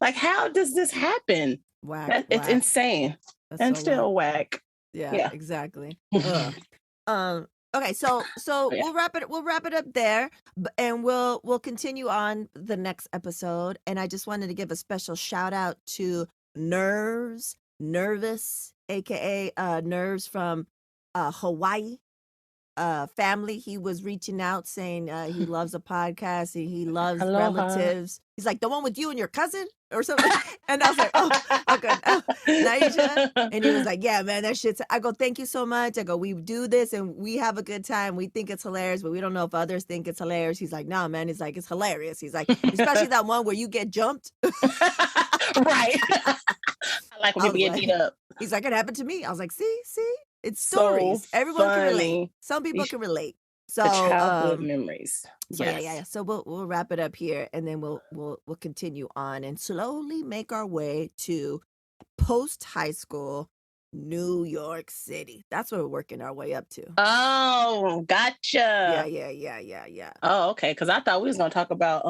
Like, how does this happen? Whack. It's insane. That's and so still whack. Yeah, exactly. Okay, so Yeah. we'll wrap it up there, and we'll continue on the next episode. And I just wanted to give a special shout out to Nerves, aka Nerves from Hawaii. Family. He was reaching out saying he loves a podcast and he loves Relatives. He's like, the one with you and your cousin or something. And I was like, okay, Nyysha. And he was like, yeah, man, that shit's. I go, thank you so much. I go, we do this and we have a good time. We think it's hilarious, but we don't know if others think it's hilarious. He's like, nah, man. He's like, it's hilarious. He's like, especially that one where you get jumped. Right. I like when people get beat up. He's like, it happened to me. I was like, see? It's stories. So Everyone funny. can relate. Some people can relate. So the childhood memories. So yeah. So we'll wrap it up here, and then we'll continue on and slowly make our way to post high school New York City. That's what we're working our way up to. Oh, gotcha. Yeah. Oh, okay. Because I thought we was gonna talk about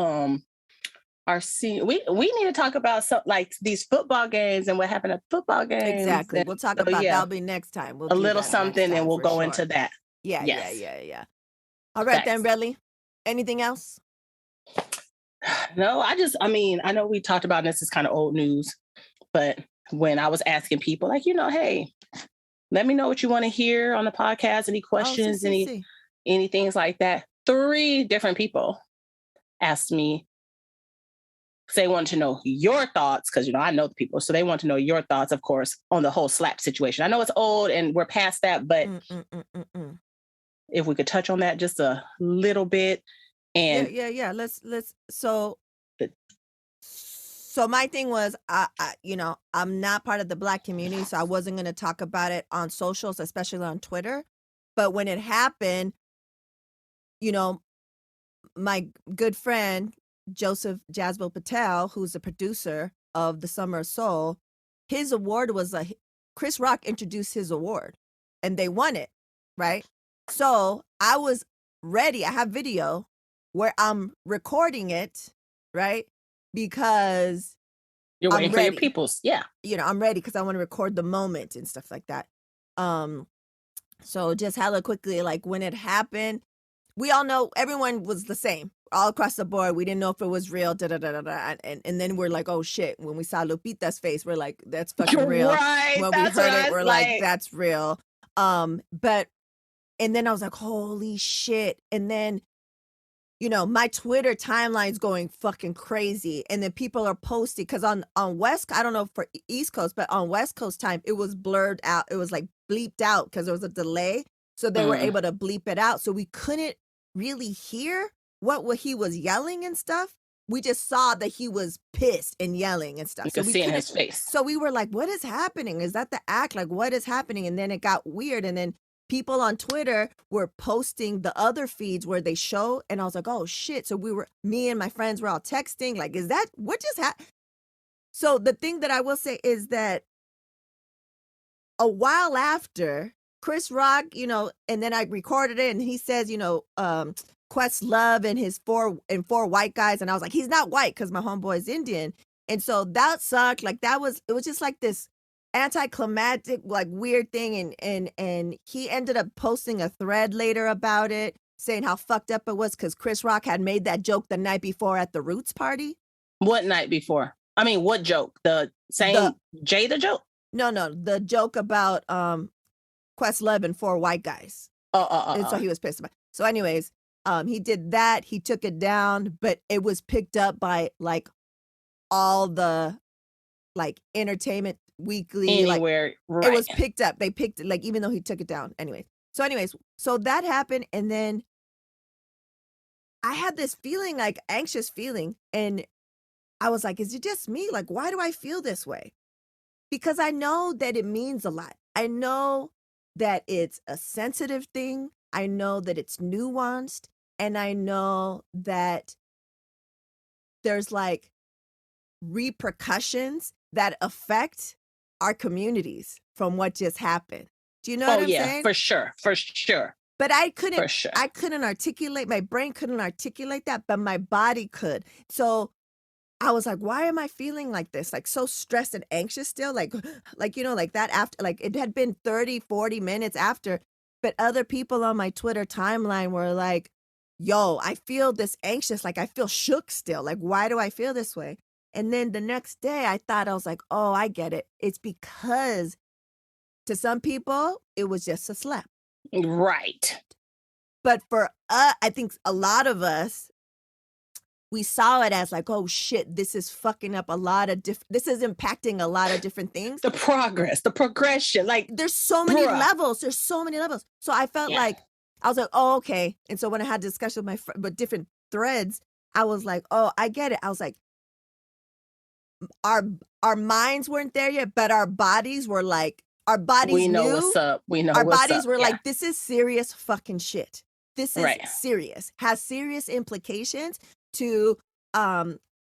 our senior. We need to talk about some like these football games and what happened at football games. Exactly. We'll talk about that'll be next time. We'll a little something, and we'll go into that. Yeah. All right, then, Redley. Anything else? No, I know we talked about this is kind of old news, but when I was asking people, like, hey, let me know what you want to hear on the podcast, any questions, any things like that. 3 different people asked me, they wanted to know your thoughts, because, I know the people, so they want to know your thoughts, of course, on the whole slap situation. I know it's old and we're past that, but if we could touch on that just a little bit. And yeah. Let's. So my thing was, I'm not part of the Black community, so I wasn't going to talk about it on socials, especially on Twitter. But when it happened, my good friend Joseph Jasmine Patel, who's the producer of the Summer of Soul, his award was Chris Rock introduced his award, and they won it, right? So I was ready. I have video where I'm recording it, right? Because you're waiting for your peoples. Yeah. I'm ready because I want to record the moment and stuff like that. So just hella quickly, like when it happened, we all know everyone was the same all across the board. We didn't know if it was real, and then we're like, oh shit. When we saw Lupita's face, we're like, that's fucking real. Right. When we heard it, we're like, that's real. And then I was like, holy shit. And then, my Twitter timeline's going fucking crazy. And then people are posting, because on West, I don't know for East Coast, but on West Coast time, it was blurred out. It was like bleeped out because there was a delay. So they were able to bleep it out. So we couldn't really hear what he was yelling and stuff. We just saw that he was pissed and yelling and stuff. You could see in his face. So we were like, what is happening? Is that the act? Like, what is happening? And then it got weird. And then people on Twitter were posting the other feeds where they show. And I was like, oh shit. So me and my friends were all texting. Like, is that what just happened? So the thing that I will say is that a while after, Chris Rock, and then I recorded it, and he says, Questlove and his four white guys, and I was like, he's not white because my homeboy is Indian, and so that sucked. Like it was just like this anticlimactic, like weird thing, and he ended up posting a thread later about it, saying how fucked up it was because Chris Rock had made that joke the night before at the Roots party. What night before? I mean, what joke? The same Jada joke? No, the joke about Questlove and 4 white guys. And so he was pissed about it. So anyways, he did that. He took it down, but it was picked up by like all the like Entertainment Weekly. Anywhere, right. It was picked up. They picked it, like, even though he took it down. Anyways, so that happened. And then I had this feeling, like anxious feeling. And I was like, is it just me? Like, why do I feel this way? Because I know that it means a lot. I know that it's a sensitive thing. I know that it's nuanced. And I know that there's like repercussions that affect our communities from what just happened. Do you know what I'm saying? For sure. But I couldn't, For sure. I couldn't articulate, my brain couldn't articulate that, but my body could. So I was like, why am I feeling like this? Like so stressed and anxious still, like, you know, like that after, like it had been 30, 40 minutes after, but other people on my Twitter timeline were like, yo, I feel this anxious, like I feel shook still. Like, why do I feel this way? And then the next day I was like, oh, I get it. It's because to some people, it was just a slap. Right. But for I think a lot of us, we saw it as like, oh shit, this is fucking up a lot of this is impacting a lot of different things. The progress, the progression, like there's so many levels. There's so many levels. So I felt like, I was like, oh, okay. And so when I had discussion with my but different threads, I was like, oh, I get it. I was like, our minds weren't there yet, but our bodies were like, our bodies we know knew, what's up. We know our what's bodies up. were like, this is serious fucking shit. This is serious. Has serious implications to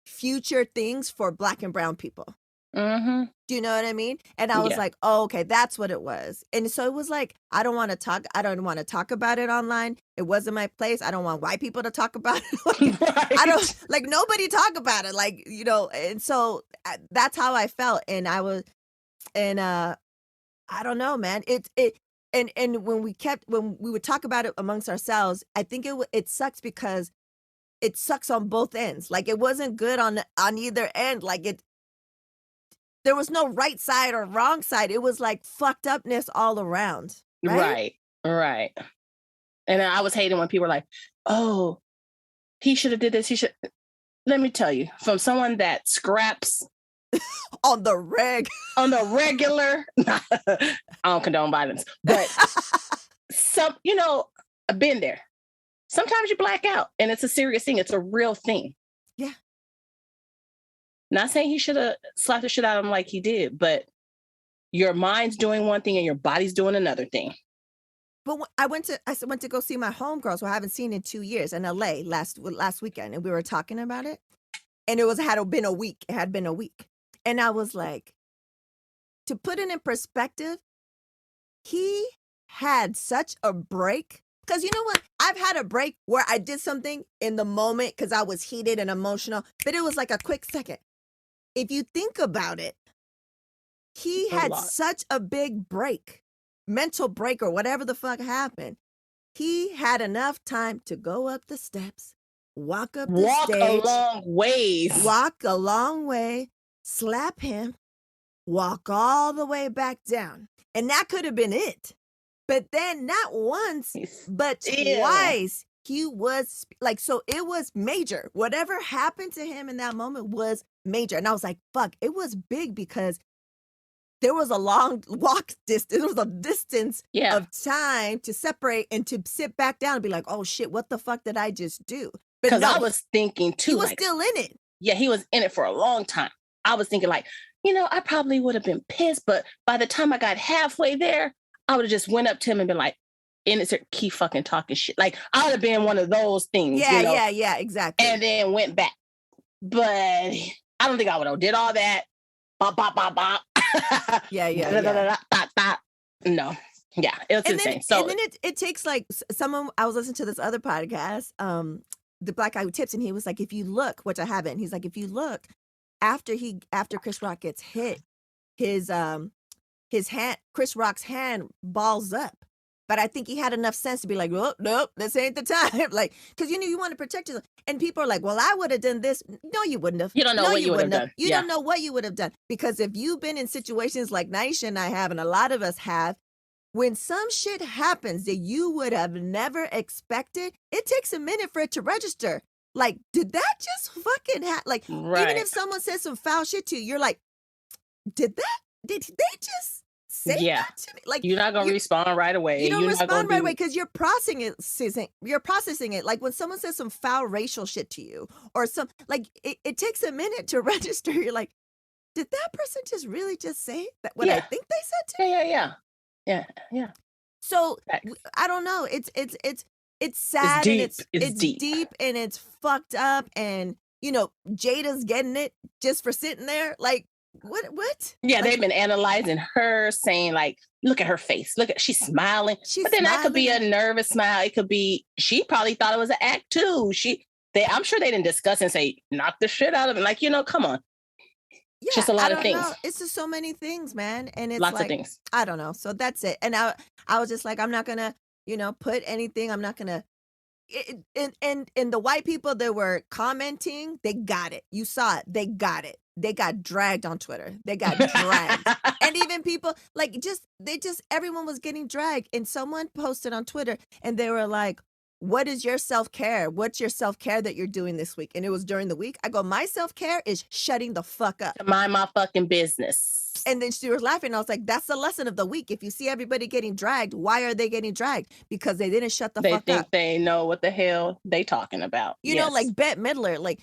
future things for Black and brown people. Mm-hmm. Do you know what I mean? And I was like, oh, okay, that's what it was. And so it was like, I don't want to talk about it online. It wasn't my place. I don't want white people to talk about it. Like, I don't like nobody talk about it. Like, you know, and so that's how I felt. And I was, and I don't know, man. And when we would talk about it amongst ourselves, I think it sucks because it sucks on both ends. Like it wasn't good on either end. Like there was no right side or wrong side. It was like fucked upness all around. Right. And I was hating when people were like, oh, he should have did this. He should. Let me tell you, from someone that scraps on the regular, I don't condone violence, but I've been there. Sometimes you black out and it's a serious thing. It's a real thing. Yeah. Not saying he should have slapped the shit out of him like he did, but your mind's doing one thing and your body's doing another thing. But I went to go see my homegirls who I haven't seen in 2 years in LA last weekend, and we were talking about it. And it had been a week. It had been a week. And I was like, to put it in perspective, he had such a break. Because you know what? I've had a break where I did something in the moment because I was heated and emotional, but it was like a quick second. If you think about it, he had such a big break, mental break or whatever the fuck happened. He had enough time to go up the steps, walk up the stage. Walk a long way, slap him, walk all the way back down. And that could have been it. But then not once, but twice, he was like, so it was major. Whatever happened to him in that moment was major. And I was like, fuck, it was big because there was a long walk distance. There was a distance of time to separate and to sit back down and be like, oh shit, what the fuck did I just do? Because I was thinking too. He was still in it. Yeah, he was in it for a long time. I was thinking like, I probably would have been pissed, but by the time I got halfway there, I would have just went up to him and been like, keep fucking talking shit. Like, I would have been one of those things. Yeah, exactly. And then went back. But I don't think I would have did all that. Bop, bop, bop, bop. Yeah. No. Yeah, it's insane. And then it takes like I was listening to this other podcast, the Black Guy Who Tips, and he was like, if you look, which I haven't, he's like, if you look, after Chris Rock gets hit, his hand, Chris Rock's hand balls up. But I think he had enough sense to be like, oh, nope, this ain't the time. Like, because you want to protect yourself. And people are like, well, I would have done this. No, you wouldn't have. You don't know what you would have done. You don't know what you would have done. Because if you've been in situations like Nyysha and I have, and a lot of us have, when some shit happens that you would have never expected, it takes a minute for it to register. Like, did that just fucking happen? Like, even if someone says some foul shit to you, you're like, did they just say that to me? Like, you're not gonna respond right away. You don't respond right away because you're processing it. Like when someone says some foul racial shit to you, or some like it takes a minute to register. You're like, did that person just really just say that what I think they said to me? Yeah. So I don't know. It's sad, it's deep. And it's deep and it's fucked up, and Jada's getting it just for sitting there. Like, what? Yeah, like, they've been analyzing her, saying like, look at her face. She's smiling. But then that could be a nervous smile. It could be, she probably thought it was an act too. I'm sure they didn't discuss and say, knock the shit out of it. Like, come on. Yeah, just a lot of things. Know. It's just so many things, man. And it's lots like, of things. I don't know. So that's it. And I was just like, I'm not going to, put anything. I'm not going to. And the white people that were commenting, they got it. You saw it. They got it. They got dragged on Twitter. They got dragged. And even people everyone was getting dragged. And someone posted on Twitter and they were like, what is your self-care? What's your self-care that you're doing this week? And it was during the week. I go, my self-care is shutting the fuck up. To mind my fucking business. And then she was laughing. I was like, that's the lesson of the week. If you see everybody getting dragged, why are they getting dragged? Because they didn't shut the fuck up. They think they know what the hell they talking about. You know, like Bette Midler, like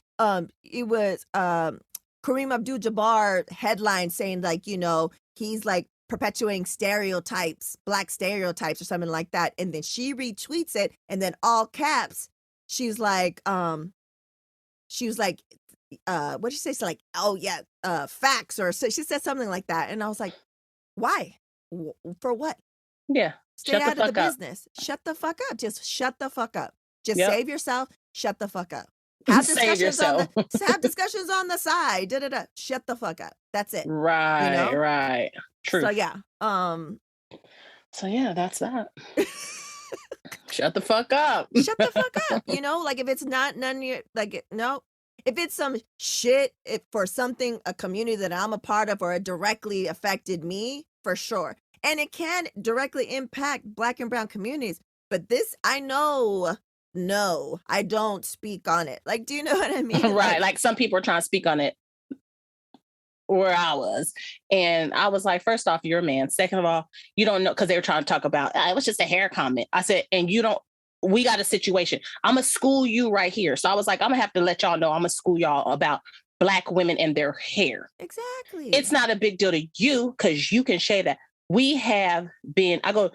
it was Kareem Abdul-Jabbar headline saying like, he's like perpetuating stereotypes, black stereotypes or something like that. And then she retweets it and then all caps, she's like, what did she say? So like, oh yeah, facts, or so she said something like that. And I was like, why? For what? Yeah. Stay out of the business. Shut the fuck up. Just shut the fuck up. Just save yourself. Shut the fuck up. Have discussions have discussions on the side. Shut the fuck up. That's it. Right. Right. True. So yeah. So yeah, that's that. Shut the fuck up. Shut the fuck up. Like if it's not none of your, like, no. If it's some shit, for something, a community that I'm a part of or it directly affected me, for sure. And it can directly impact Black and brown communities. But this, I know, no, I don't speak on it. Like, do you know what I mean? Right. Like some people are trying to speak on it where I was. And I was like, first off, you're a man. Second of all, you don't know, because they were trying to talk about, it was just a hair comment. I said, and you don't, we got a situation. I'm going to school you right here. So I was like, I'm going to have to let y'all know, I'm going to school y'all about Black women and their hair. Exactly. It's not a big deal to you because you can shave that. We have been, I go,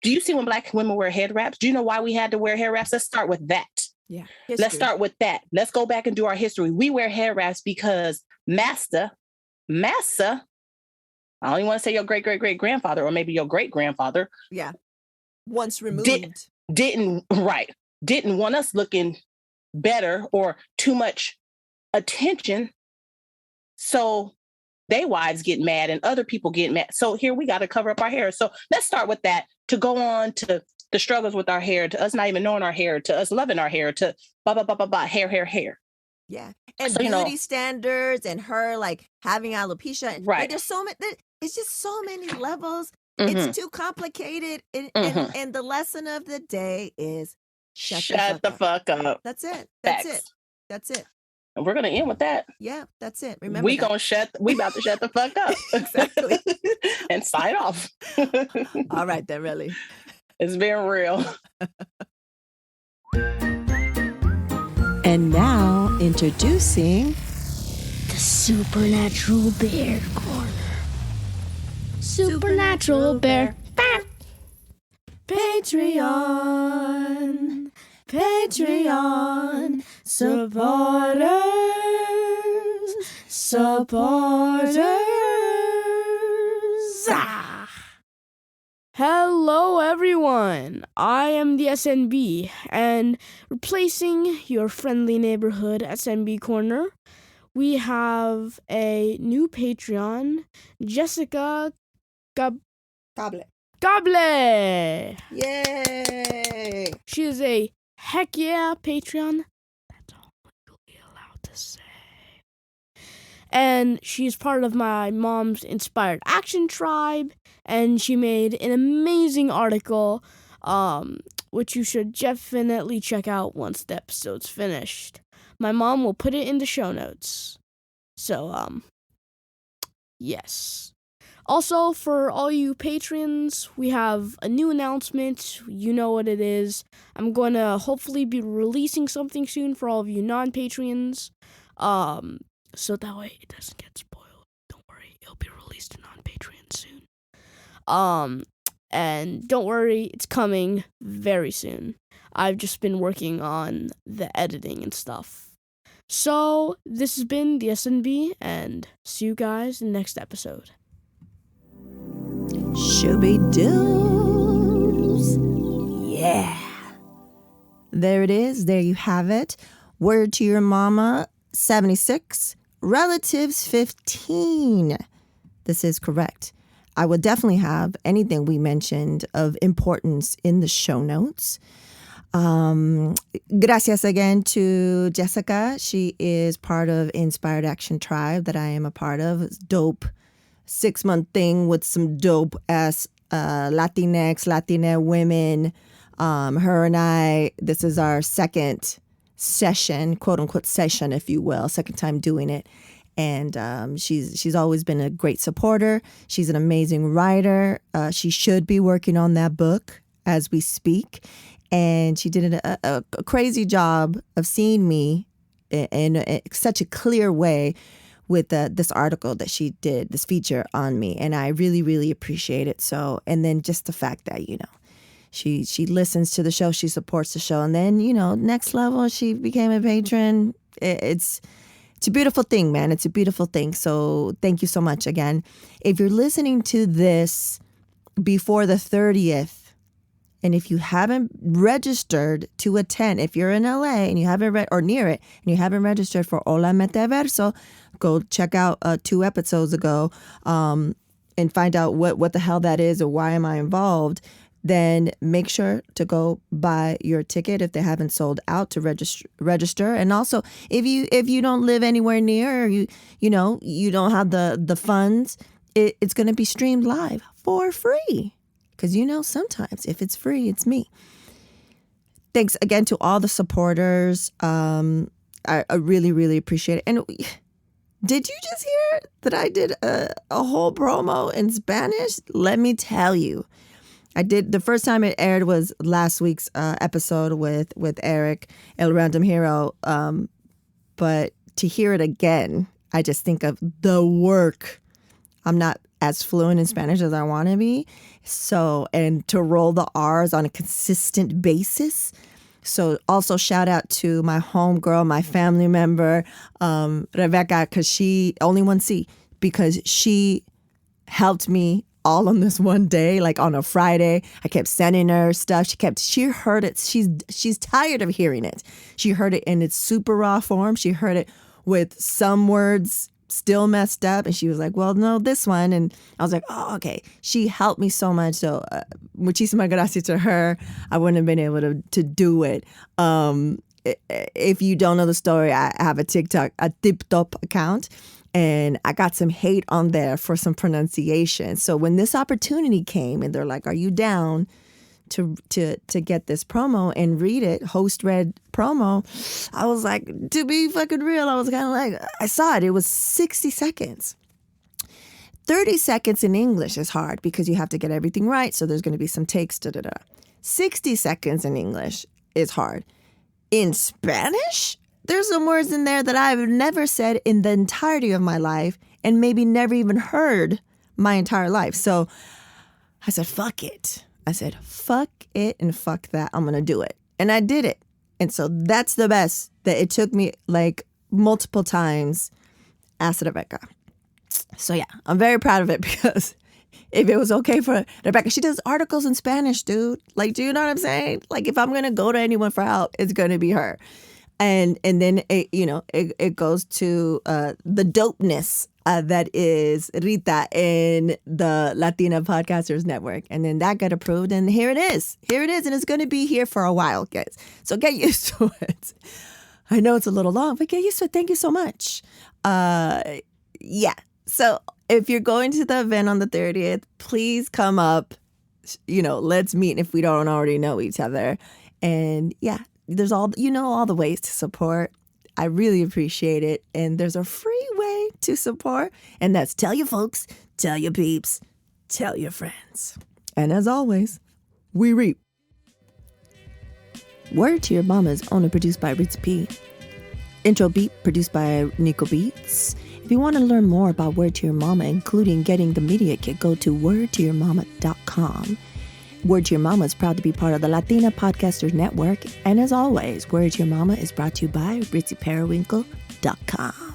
do you see when Black women wear head wraps? Do you know why we had to wear hair wraps? Let's start with that. Yeah. Let's start with that. Let's go back and do our history. We wear hair wraps because Massa, I don't even want to say your great-great-great-grandfather or maybe your great-grandfather. Yeah. Once removed. Didn't want us looking better or too much attention. So they wives get mad and other people get mad. So here we got to cover up our hair. So let's start with that to go on to the struggles with our hair, to us not even knowing our hair, to us loving our hair, to hair. Yeah. And so, beauty standards and her like having alopecia. Right. Like, there's so many, it's just so many levels. Mm-hmm. It's too complicated. And the lesson of the day is shut the fuck up. That's it. That's it. And we're going to end with that. Yeah, that's it. Remember, we about to shut the fuck up. Exactly. And sign off. All right, then, really. It's been real. And now, introducing the Supernatural Bear Corner. Supernatural Bear. Patreon supporters. Hello everyone, I am the SNB, and replacing your friendly neighborhood SNB corner, we have a new Patreon, Jessica Gable. Yay! She is a heck yeah Patreon. That's all I'm legally allowed to say. And she's part of my mom's Inspired Action Tribe, and she made an amazing article, which you should definitely check out once the episode's finished. My mom will put it in the show notes. So, yes. Also, for all you patrons, we have a new announcement. You know what it is. I'm going to hopefully be releasing something soon for all of you non-patrons. So that way it doesn't get spoiled. Don't worry, it'll be released on Patreon soon. And don't worry, it's coming very soon. I've just been working on the editing and stuff. So this has been the SNB, and see you guys in the next episode. Shooby doos. Yeah. There it is. There you have it. Word to Your Mama 76. Relatives 15. This is correct. I will definitely have anything we mentioned of importance in the show notes. Gracias again to Jessica. She is part of Inspired Action Tribe that I am a part of. It's dope 6-month thing with some dope ass Latina women. Her and I, this is our second session, quote unquote session, if you will, second time doing it. And she's always been a great supporter. She's an amazing writer. She should be working on that book as we speak. And she did a crazy job of seeing me in such a clear way with this article that she did, this feature on me. And I really, really appreciate it. So, and then just the fact that, she listens to the show, she supports the show. And then, next level, she became a patron. It's a beautiful thing, man. It's a beautiful thing. So thank you so much again. If you're listening to this before the 30th, and if you haven't registered to attend, if you're in LA and you haven't or near it and you haven't registered for Hola Metaverso, go check out 2 episodes ago and find out what the hell that is or why am I involved. Then make sure to go buy your ticket if they haven't sold out to register. And also, if you don't live anywhere near, or you don't have the funds, it's going to be streamed live for free. Because sometimes if it's free, it's me. Thanks again to all the supporters. I really, really appreciate it. And did you just hear that I did a whole promo in Spanish? Let me tell you. I did. The first time it aired was last week's episode with Eric, El Random Hero. But to hear it again, I just think of the work. I'm not as fluent in Spanish as I want to be. So, and to roll the R's on a consistent basis. So also shout out to my homegirl, my family member, Rebecca, because she, only one C, because she helped me all on this one day, like on a Friday. I kept sending her stuff. She heard it. She's tired of hearing it. She heard it in its super raw form. She heard it with some words still messed up. And she was like, well, no, this one. And I was like, oh, okay. She helped me so much. So muchísimas gracias to her. I wouldn't have been able to do it. If you don't know the story, I have a TikTok, a tip-top account. And I got some hate on there for some pronunciation. So when this opportunity came and they're like, are you down to get this promo and read it, host read promo, I was like, to be fucking real, I was kind of like, I saw it. It was 60 seconds. 30 seconds in English is hard because you have to get everything right. So there's going to be some takes, 60 seconds in English is hard. In Spanish, there's some words in there that I've never said in the entirety of my life and maybe never even heard my entire life. So I said, fuck it. I said, fuck it and fuck that. I'm going to do it. And I did it. And so that's the best that it took me like multiple times. Asked Rebecca. So yeah, I'm very proud of it because if it was okay for Rebecca, she does articles in Spanish, dude. Like, do you know what I'm saying? Like, if I'm going to go to anyone for help, it's going to be her. And then, it goes to the dopeness that is Rita in the Latina Podcasters Network. And then that got approved. And here it is. Here it is. And it's going to be here for a while, guys. So get used to it. I know it's a little long, but get used to it. Thank you so much. Yeah. So if you're going to the event on the 30th, please come up. Let's meet if we don't already know each other. And yeah. There's all the ways to support. I really appreciate it. And there's a free way to support. And that's tell your folks, tell your peeps, tell your friends. And as always, we reap. Word to Your Mama is owned and produced by Ritzy P. Intro beat produced by Nico Beats. If you want to learn more about Word to Your Mama, including getting the media kit, go to wordtoyourmama.com. Word to Your Mama is proud to be part of the Latina Podcasters Network. And as always, Word to Your Mama is brought to you by Ritzy Periwinkle gmail.com.